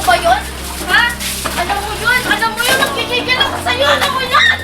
ba yun? Ha? Alam mo yun? Alam mo yun? Nagkikigil ako sa'yo! Alam mo yan!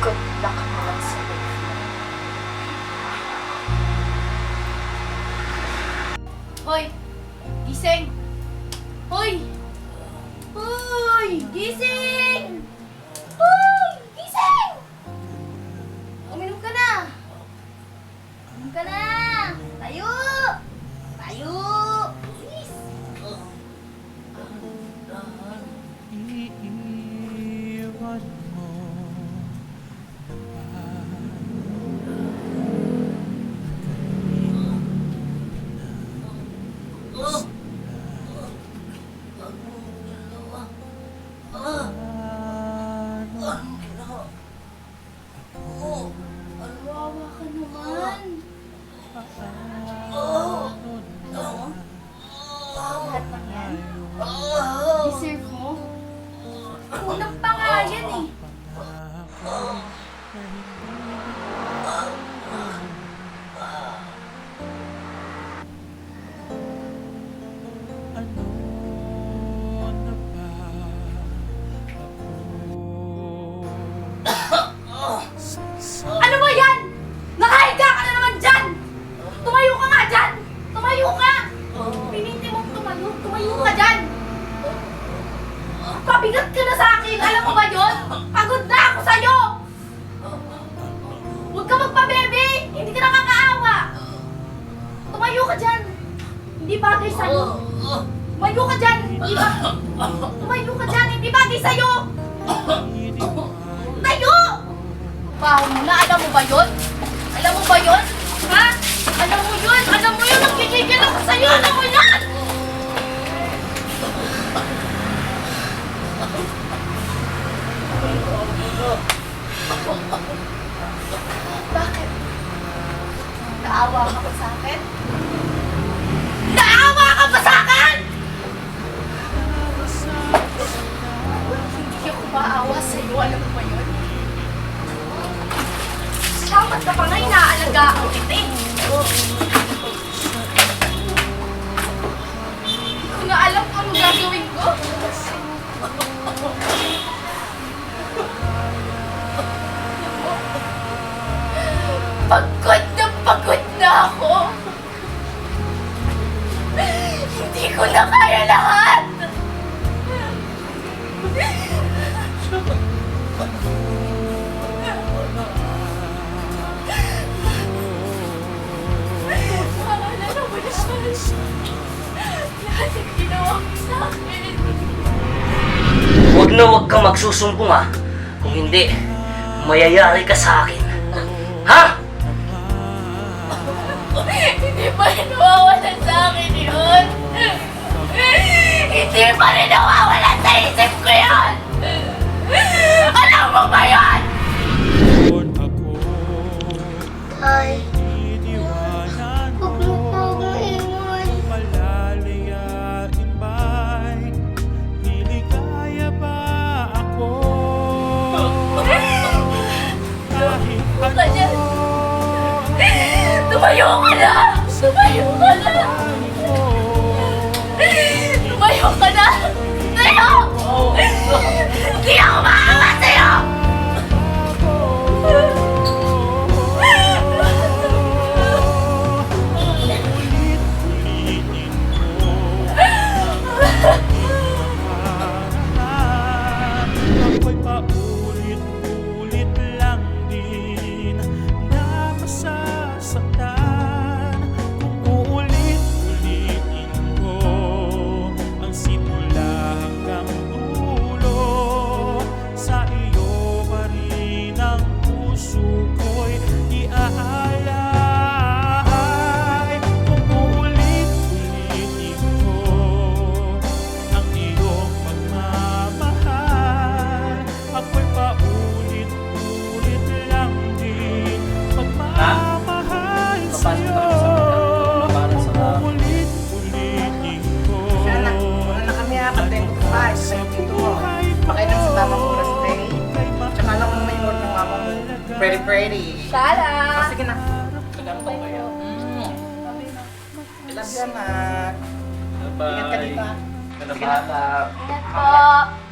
Good luck na lang sa life mo. Hoy! Gising! Hoy! Hoy! Gising! Hoy! Gising! Uminom ka na! Uminom ka na! Tayo! Tayo! Please! Iiwan mo Wawa ka naman! Lahat ng yan? Deserve mo? Unang pa nga yan eh! ano na ba Ano ba yan? Nakahiga ka na naman dyan! Tumayo ka nga dyan! Tumayo ka! Piniti mong tumayo, tumayo ka dyan! Pabigat ka na sa akin! Alam mo ba yun? Pagod na ako sa'yo! Huwag ka magpabebe! Hindi ka nakakaawa! Tumayo ka dyan! Hindi bagay sa'yo! Tumayo ka dyan! Tumayo ka dyan! Hindi bagay sa'yo! Tayo! Baho mo na! Alam mo ba yun? Alam mo ba yun? Ha? Alam mo yun? Alam mo yun? Nagkikigil ako sa'yo! Alam mo yan! Bakit? Naawa ka ba sa akin? Naawa ka ba sa akin? Hindi ako maawa sa'yo. Alam mo ba yun? Dapat ka pa nga inaalagaan kita eh. Hindi ko na alam kung anong gagawin ko. Pagod na ako. Hindi ko na kaya lahat. Maalala mo na siya. Lahat yung ginawa mo sa akin. Huwag kang magsusumbong ha. Kung hindi, mayayari ka sa akin. Ha? Hindi pa rin nawawalan sa akin yun. Hindi pa rin nawawalan sa isip ko yun. Alam mo ba yun? ako Tay, iniwanan huwag mo po akong iwan. malalayain ba'y niligaya ba ako kahit Huwag ka dyan. ano Tumayo ka na! Tumayo ka na! Tumayo ka na! Tayo! Hindi ako maawa sa'yo! ako'y paulit-ulit lang din na masasaktan kung uulit-ulit Pretty. Shala! Sige na. Nagantong kayo. I love you, anak. Ingat ka dito, ah. Bata. Ingat po.